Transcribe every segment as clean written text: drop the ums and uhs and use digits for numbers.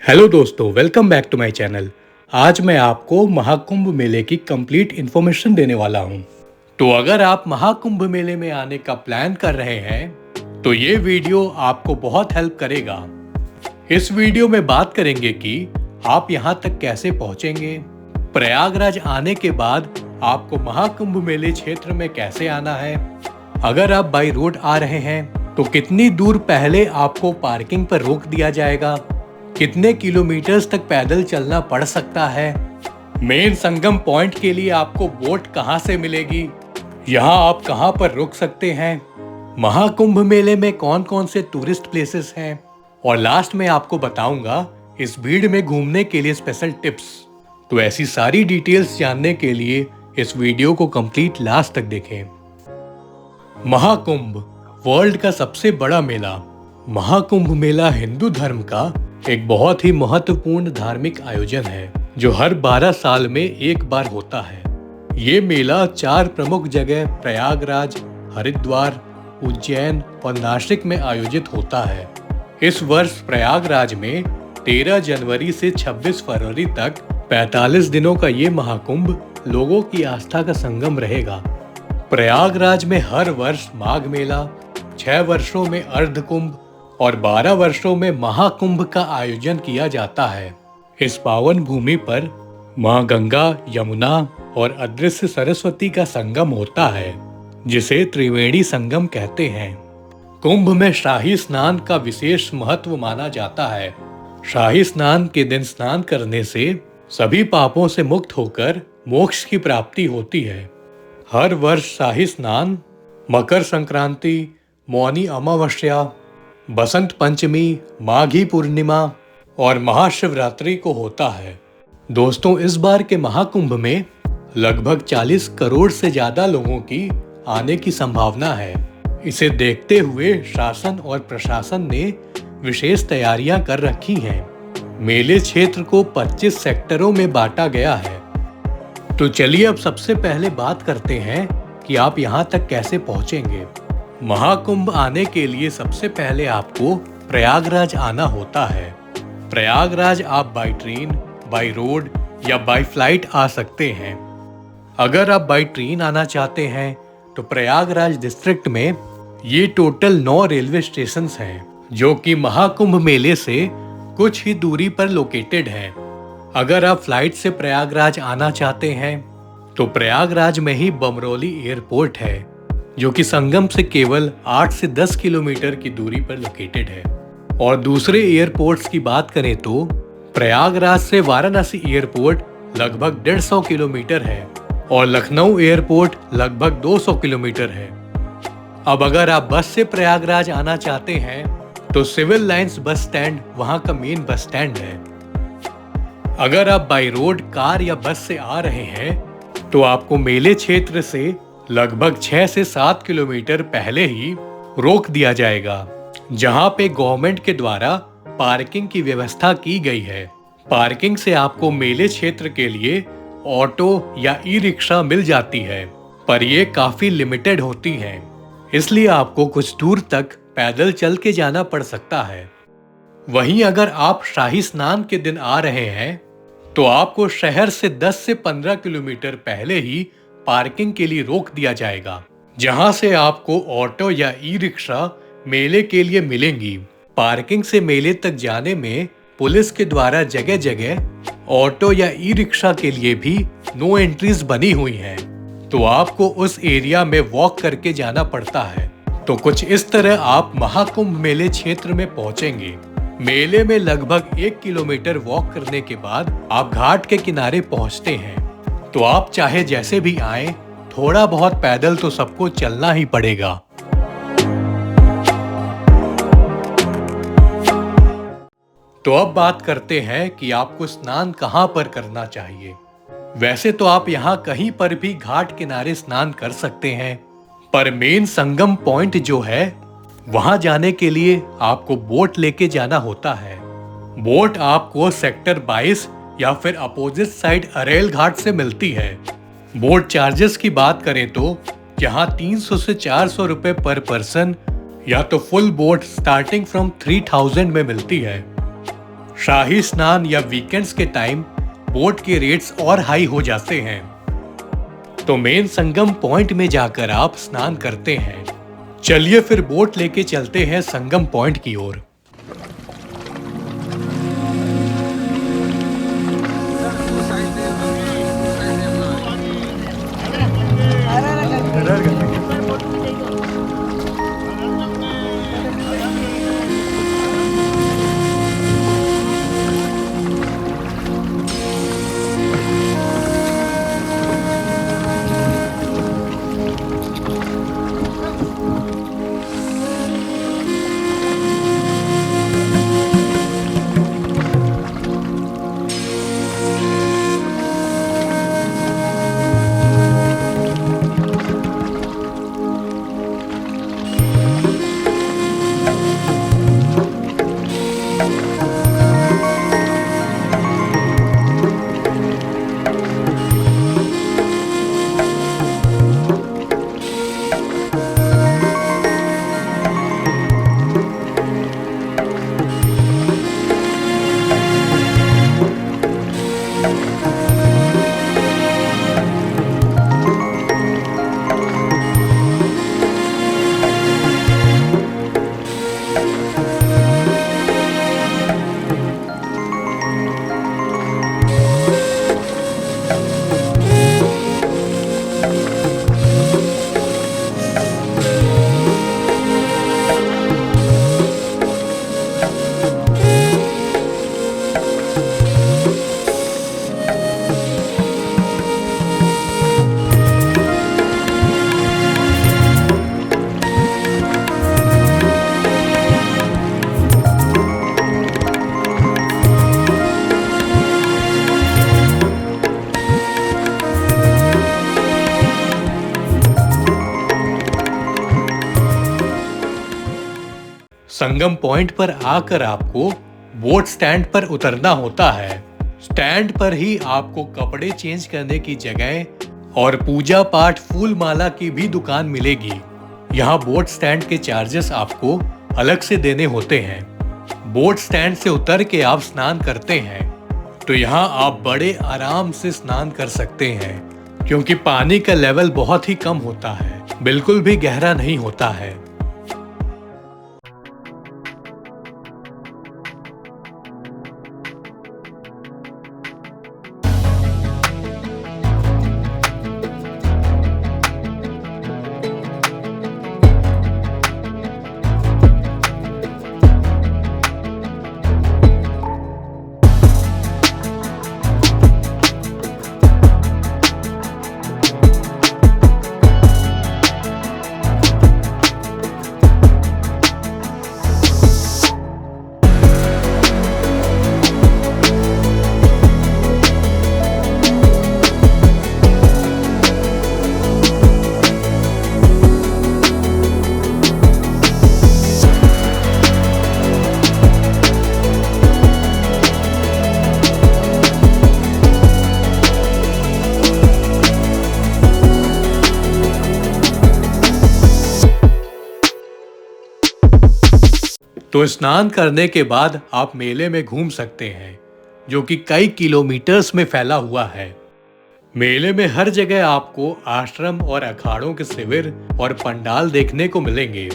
Hello दोस्तों, welcome back to my channel. आज मैं आपको महाकुंभ मेले की कंप्लीट इन्फॉर्मेशन देने वाला हूं। तो अगर आप महाकुंभ मेले में आने का प्लान कर रहे हैं तो ये वीडियो आपको बहुत हेल्प करेगा। इस वीडियो में बात करेंगे कि आप यहां तक कैसे पहुंचेंगे, प्रयागराज आने के बाद आपको महाकुंभ मेले क्षेत्र में कैसे आना है, अगर आप बाई रोड आ रहे हैं तो कितनी दूर पहले आपको पार्किंग पर रोक दिया जाएगा, कितने किलोमीटर्स तक पैदल चलना पड़ सकता है, मेन संगम पॉइंट के लिए आपको बोट कहां से मिलेगी, यहां आप कहां पर रुक सकते हैं, महाकुंभ मेले में कौन कौन से टूरिस्ट प्लेसेस हैं, और लास्ट में आपको बताऊंगा इस भीड़ में घूमने के लिए स्पेशल टिप्स। तो ऐसी सारी डिटेल्स जानने के लिए इस वीडियो को कंप्लीट लास्ट तक देखें। महाकुंभ वर्ल्ड का सबसे बड़ा मेला। महाकुंभ मेला हिंदू धर्म का एक बहुत ही महत्वपूर्ण धार्मिक आयोजन है जो हर 12 साल में एक बार होता है। ये मेला 4 प्रमुख जगह प्रयागराज, हरिद्वार, उज्जैन और नासिक में आयोजित होता है। इस वर्ष प्रयागराज में 13 जनवरी से 26 फरवरी तक 45 दिनों का ये महाकुंभ लोगों की आस्था का संगम रहेगा। प्रयागराज में हर वर्ष माघ मेला, 6 वर्षों में अर्धकुंभ और 12 वर्षों में महाकुंभ का आयोजन किया जाता है। इस पावन भूमि पर मां गंगा, यमुना और अदृश्य सरस्वती का संगम होता है जिसे त्रिवेणी संगम कहते हैं। कुंभ में शाही स्नान का विशेष महत्व माना जाता है। शाही स्नान के दिन स्नान करने से सभी पापों से मुक्त होकर मोक्ष की प्राप्ति होती है। हर वर्ष शाही स्नान मकर संक्रांति, मौनी अमावस्या, बसंत पंचमी, माघी पूर्णिमा और महाशिवरात्रि को होता है। दोस्तों, इस बार के महाकुंभ में लगभग 40 करोड़ से ज्यादा लोगों की आने की संभावना है। इसे देखते हुए शासन और प्रशासन ने विशेष तैयारियां कर रखी हैं। मेले क्षेत्र को 25 सेक्टरों में बांटा गया है। तो चलिए अब सबसे पहले बात करते हैं कि आप यहां तक कैसे पहुंचेंगे। महाकुंभ आने के लिए सबसे पहले आपको प्रयागराज आना होता है। प्रयागराज आप बाई ट्रेन, बाई रोड या बाई फ्लाइट आ सकते हैं। अगर आप बाई ट्रेन आना चाहते हैं तो प्रयागराज डिस्ट्रिक्ट में ये टोटल 9 रेलवे स्टेशंस हैं जो कि महाकुंभ मेले से कुछ ही दूरी पर लोकेटेड हैं। अगर आप फ्लाइट से प्रयागराज आना चाहते हैं तो प्रयागराज में ही बमरोली एयरपोर्ट है जो कि संगम से केवल 8 से 10 किलोमीटर की दूरी पर लोकेटेड है। और दूसरे एयरपोर्ट्स की बात करें तो प्रयागराज से वाराणसी एयरपोर्ट लगभग 150 किलोमीटर है और लखनऊ एयरपोर्ट लगभग 200 किलोमीटर है। अब अगर आप बस से प्रयागराज आना चाहते हैं तो सिविल लाइंस बस स्टैंड वहां का मेन बस स्टैंड है। अगर आप बाई रोड कार या बस से आ रहे हैं तो आपको मेले क्षेत्र से लगभग 6 से 7 किलोमीटर पहले ही रोक दिया जाएगा जहां पे गवर्नमेंट के द्वारा पार्किंग की व्यवस्था की गई है। पार्किंग से आपको मेले क्षेत्र के लिए ऑटो या ई रिक्शा मिल जाती है, पर ये काफी लिमिटेड होती हैं, इसलिए आपको कुछ दूर तक पैदल चल के जाना पड़ सकता है। वहीं अगर आप शाही स्नान के दिन आ रहे हैं तो आपको शहर से 10 से 15 किलोमीटर पहले ही पार्किंग के लिए रोक दिया जाएगा जहां से आपको ऑटो या ई रिक्शा मेले के लिए मिलेंगी। पार्किंग से मेले तक जाने में पुलिस के द्वारा जगह जगह ऑटो या ई रिक्शा के लिए भी नो एंट्रीज बनी हुई हैं, तो आपको उस एरिया में वॉक करके जाना पड़ता है। तो कुछ इस तरह आप महाकुंभ मेले क्षेत्र में पहुंचेंगे। मेले में लगभग 1 किलोमीटर वॉक करने के बाद आप घाट के किनारे पहुंचते हैं। तो आप चाहे जैसे भी आए, थोड़ा बहुत पैदल तो सबको चलना ही पड़ेगा। तो अब बात करते हैं कि आपको स्नान कहां पर करना चाहिए। वैसे तो आप यहां कहीं पर भी घाट किनारे स्नान कर सकते हैं, पर मेन संगम पॉइंट जो है वहां जाने के लिए आपको बोट लेके जाना होता है। बोट आपको सेक्टर 22 या फिर अपोजिट साइड अरेल घाट से मिलती है। बोट चार्जेस की बात करें तो यहाँ 300 से 400 रुपए पर पर्सन या तो फुल बोट स्टार्टिंग फ्रॉम 3000 में मिलती है। शाही स्नान या वीकेंड्स के टाइम बोट के रेट्स और हाई हो जाते हैं। तो मेन संगम पॉइंट में जाकर आप स्नान करते हैं। चलिए फिर बोट लेके चलते हैं संगम पॉइंट की ओर। संगम पॉइंट पर आकर आपको बोट स्टैंड पर उतरना होता है। स्टैंड पर ही आपको कपड़े चेंज करने की जगह और पूजा पाठ फूल माला की भी दुकान मिलेगी। यहाँ बोट स्टैंड के चार्जेस आपको अलग से देने होते हैं। बोट स्टैंड से उतर के आप स्नान करते हैं तो यहाँ आप बड़े आराम से स्नान कर सकते हैं, क्योंकि पानी का लेवल बहुत ही कम होता है, बिल्कुल भी गहरा नहीं होता है। तो स्नान करने के बाद आप मेले में घूम सकते हैं, जो कि कई किलोमीटर्स में फैला हुआ है। मेले में हर जगह आपको आश्रम और अखाड़ों के शिविर और पंडाल देखने को मिलेंगे।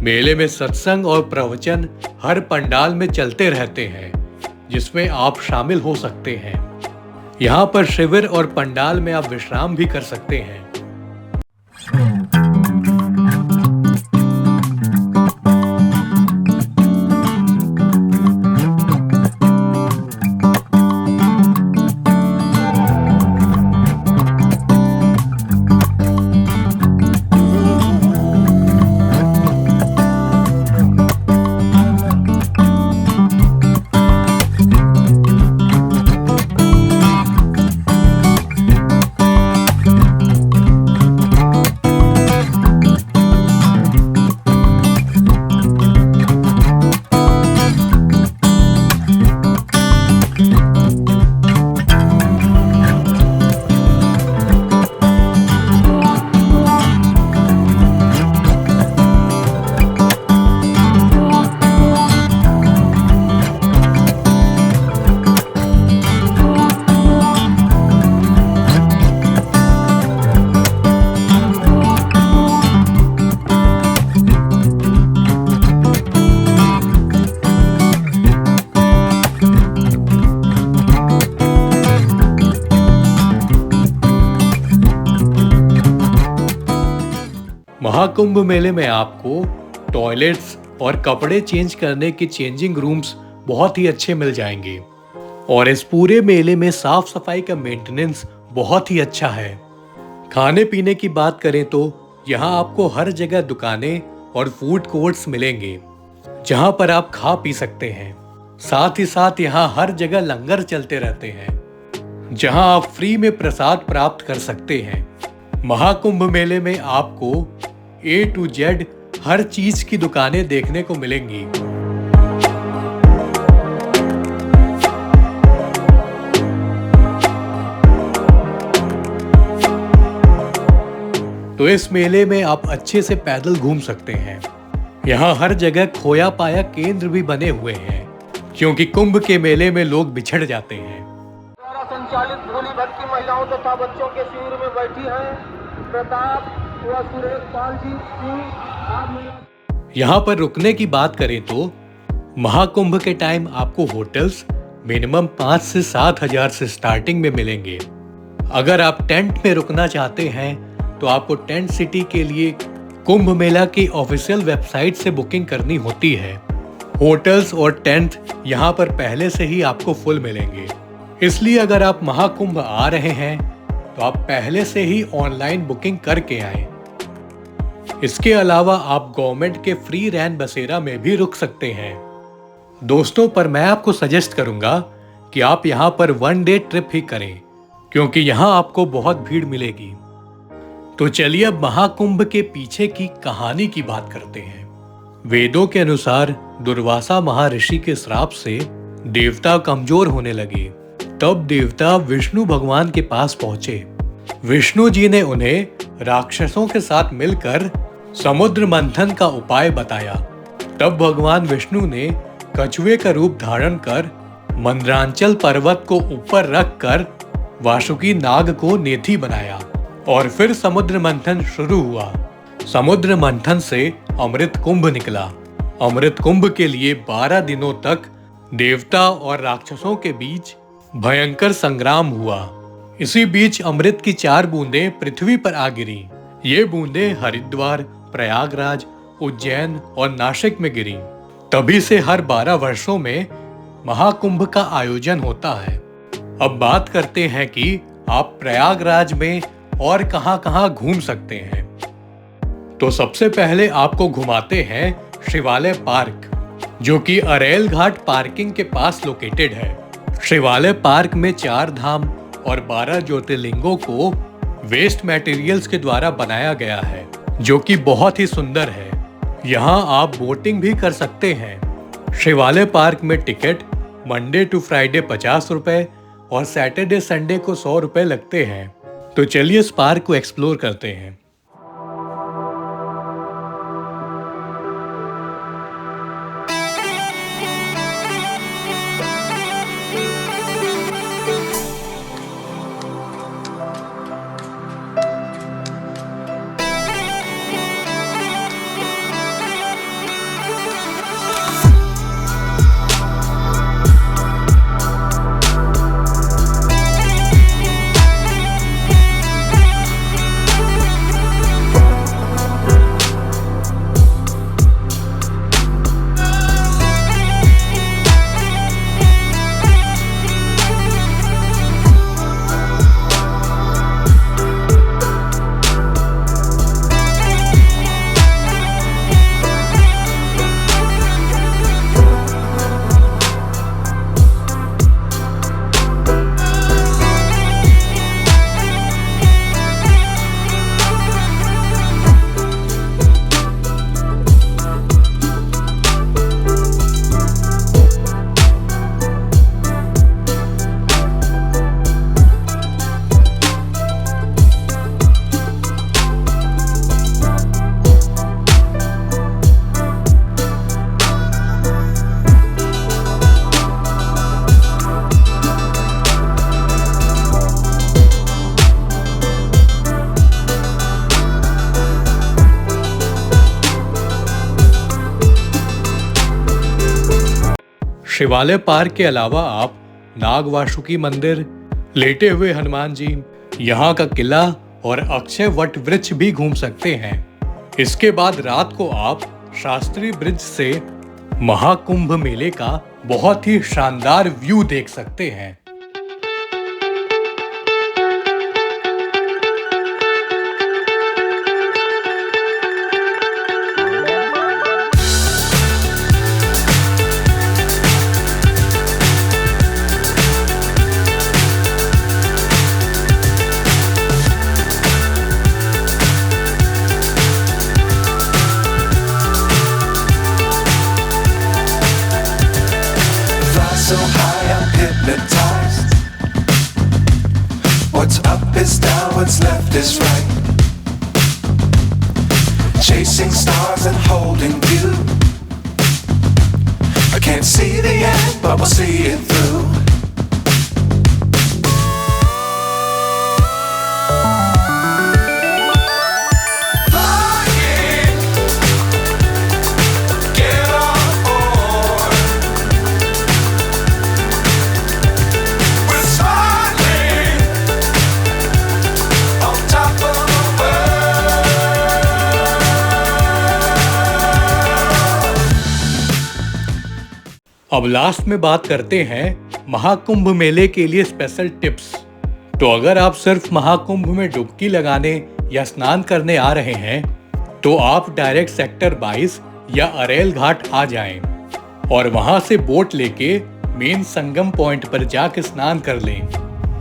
मेले में सत्संग और प्रवचन हर पंडाल में चलते रहते हैं, जिसमें आप शामिल हो सकते हैं। यहाँ पर शिविर और पंडाल में आप विश्राम भी कर सकते हैं। महाकुंभ मेले में आपको टॉयलेट्स और कपड़े चेंज करने के चेंजिंग रूम्स बहुत ही अच्छे मिल जाएंगे और इस पूरे मेले में साफ सफाई का मेंटेनेंस बहुत ही अच्छा है। खाने पीने की बात करें तो यहाँ आपको हर जगह दुकानें और फूड कोर्ट्स मिलेंगे जहाँ पर आप खा पी सकते हैं। साथ ही साथ यहाँ हर जगह लंगर चलते रहते हैं जहाँ आप फ्री में प्रसाद प्राप्त कर सकते हैं। महाकुंभ मेले में आपको A to Z हर चीज की दुकानें देखने को मिलेंगी। तो इस मेले में आप अच्छे से पैदल घूम सकते हैं। यहाँ हर जगह खोया पाया केंद्र भी बने हुए हैं क्योंकि कुंभ के मेले में लोग बिछड़ जाते हैं। द्वारा संचालित भोली भटकी महिलाओं तथा बच्चों के शिविर में बैठी हैं प्रताप व सुरेश पाल जी सिंह। यहाँ पर रुकने की बात करें तो महाकुंभ के टाइम आपको होटल्स मिनिमम 5 से 7 हजार से स्टार्टिंग में मिलेंगे। अगर आप टेंट में रुकना चाहते हैं तो आपको टेंट सिटी के लिए कुंभ मेला की ऑफिशियल वेबसाइट से बुकिंग करनी होती है। होटल्स और टेंट यहाँ पर पहले से ही आपको फुल मिलेंगे, इसलिए अगर आप महाकुंभ आ रहे हैं तो आप पहले से ही ऑनलाइन बुकिंग करके आएं। इसके अलावा आप गवर्नमेंट के फ्री रैन बसेरा में भी रुक सकते हैं। दोस्तों, पर मैं आपको सजेस्ट करूंगा कि आप यहाँ पर 1 डे ट्रिप ही करें क्योंकि यहाँ आपको बहुत भीड़ मिलेगी। तो चलिए अब महाकुंभ के पीछे की कहानी की बात करते हैं। वेदों के अनुसार दुर्वासा महर्षि के श्राप से देवता कमजोर होने लगे। तब देवता विष्णु भगवान के पास पहुंचे। विष्णु जी ने उन्हें राक्षसों के साथ मिलकर समुद्र मंथन का उपाय बताया। तब भगवान विष्णु ने कछुए का रूप धारण कर मंदरांचल पर्वत को ऊपर रखकर वासुकी नाग को नेथी बनाया और फिर समुद्र मंथन शुरू हुआ। समुद्र मंथन से अमृत कुंभ निकला। अमृत कुंभ के लिए 12 दिनों तक देवता और राक्षसों के बीच भयंकर संग्राम हुआ। इसी बीच अमृत की 4 बूंदें पृथ्वी पर आ गिरी। ये बूंदें हरिद्वार, प्रयागराज, उज्जैन और नासिक में गिरी। तभी से हर 12 वर्षों में महाकुंभ का आयोजन होता है। अब बात करते हैं कि आप प्रयागराज में और कहां-कहां घूम सकते हैं। तो सबसे पहले आपको घुमाते हैं शिवालय पार्क, जो कि अरेल घाट पार्किंग के पास लोकेटेड है। शिवालय पार्क में 4 धाम और 12 ज्योतिर्लिंगों को वेस्ट मटेरियल्स के द्वारा बनाया गया है, जो कि बहुत ही सुंदर है। यहाँ आप बोटिंग भी कर सकते हैं। शिवालय पार्क में टिकट मंडे टू फ्राइडे 50 रुपए और सैटरडे संडे को 100 रुपए लगते हैं। तो चलिए इस पार्क को एक्सप्लोर करते हैं। शिवालय पार्क के अलावा आप नाग वासुकी मंदिर, लेटे हुए हनुमान जी, यहाँ का किला और अक्षय वट वृक्ष भी घूम सकते हैं। इसके बाद रात को आप शास्त्री ब्रिज से महाकुंभ मेले का बहुत ही शानदार व्यू देख सकते हैं। So high I'm hypnotized. What's up is down, what's left is right. Chasing stars and holding you. I can't see the end, but we'll see it through. अब लास्ट में बात करते हैं महाकुंभ मेले के लिए स्पेशल टिप्स। तो अगर आप सिर्फ महाकुंभ में डुबकी लगाने या स्नान करने आ रहे हैं तो आप डायरेक्ट सेक्टर 22 या अरेल घाट आ जाएं और वहां से बोट लेके मेन संगम पॉइंट पर जाके स्नान कर लें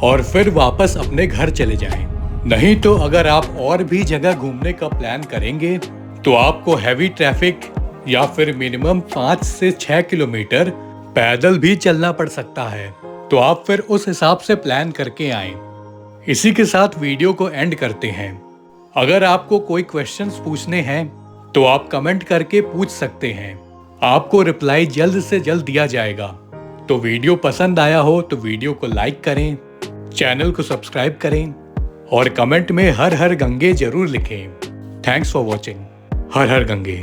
और फिर वापस अपने घर चले जाएं। नहीं तो अगर आप और भी जगह घूमने का प्लान करेंगे तो आपको हैवी ट्रैफिक या फिर मिनिमम 5 से 6 किलोमीटर पैदल भी चलना पड़ सकता है। तो आप फिर उस हिसाब से प्लान करके आएं। इसी के साथ वीडियो को एंड करते हैं। अगर आपको कोई क्वेश्चंस पूछने हैं तो आप कमेंट करके पूछ सकते हैं, आपको रिप्लाई जल्द से जल्द दिया जाएगा। तो वीडियो पसंद आया हो तो वीडियो को लाइक करें, चैनल को सब्सक्राइब करें और कमेंट में हर हर गंगे जरूर लिखें। Thanks for watching. Her her Gange.